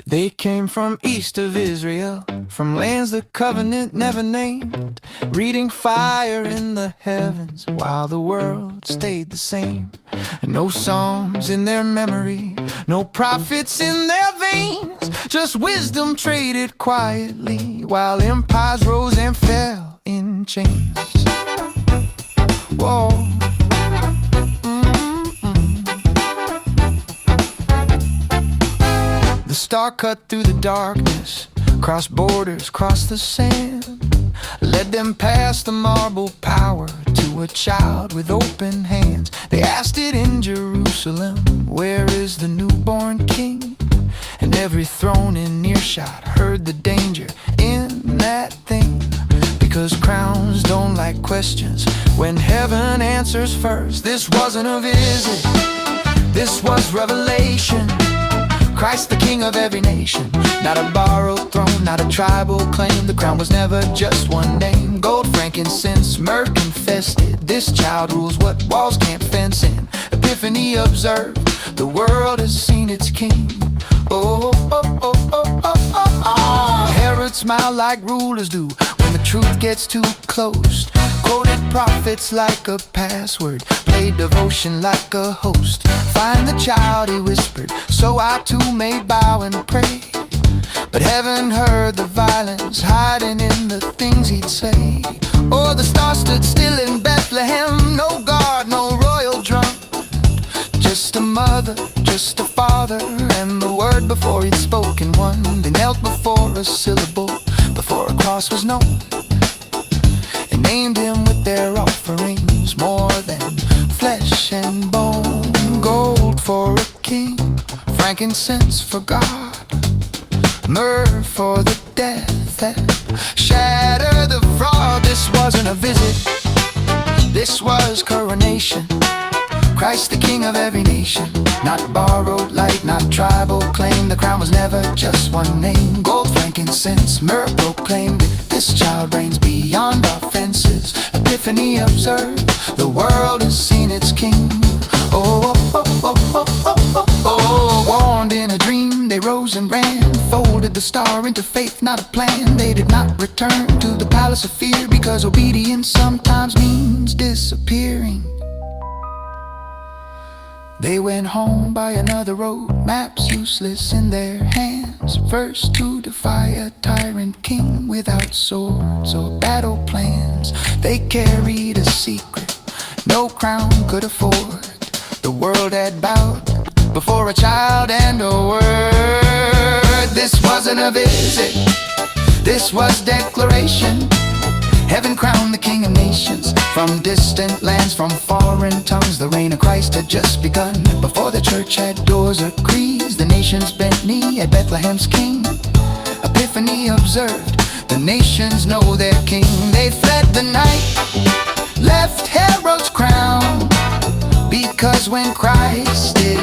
They came from east of Israel, from lands the covenant never named, reading fire in the heavens while the world stayed the same. And no psalms in their memory, no prophets in their veins, just wisdom traded quietly while empires rose and fell in chains. Whoa. The star cut through the darkness, crossed borders, crossed the sand, led them past the marble power to a child with open hands. They asked it in Jerusalem, where is the newborn king? And every throne in earshot heard the danger in that thing. Because crowns don't like questions when heaven answers first. This wasn't a visit, this was revelation. Christ the King of every nation, not a borrowed throne, not a tribal claim. The crown was never just one name. Gold, frankincense, myrrh infested. This child rules what walls can't fence in. Epiphany observed, the world has seen its king. Oh, oh, oh, oh, oh, oh, oh. Herod smiled like rulers do when the truth gets too close. Quoted prophets like a password, played devotion like a host. Find the child, he whispered, so I too may bow and pray. But heaven heard the violence hiding in the things he'd say. Oh, the star stood still in Bethlehem, no guard, no royal drum. Just a mother, just a father, and the word before he'd spoken one. They knelt before a syllable, before a cross was known, and named him with their offerings, more than flesh and bone. Gold for a king, frankincense for God, myrrh for the death that shattered the fraud. This wasn't a visit, this was coronation. Christ the King of every nation, not borrowed light, not tribal claim. The crown was never just one name. Gold, frankincense, myrrh proclaimed it. This child reigns beyond our fences. Epiphany observed, the world has seen its king. Oh, oh, oh, oh, oh, oh, oh. Warned in a dream, they rose and ran, folded the star into faith, not a plan. They did not return to the palace of fear, because obedience sometimes means disappearing. They went home by another road, maps useless in their hands. First to defy a tyrant king without swords or battle plans. They carried a secret no crown could afford. The world had bowed before a child and a word. This wasn't a visit, this was declaration. Heaven crowned the King of nations. From distant lands, from foreign tongues, the reign of Christ had just begun. Before the church had doors or creeds, the nations bent knee at Bethlehem's King. Epiphany observed, the nations know their King. They fled the night, left Herod's crown, because when Christ is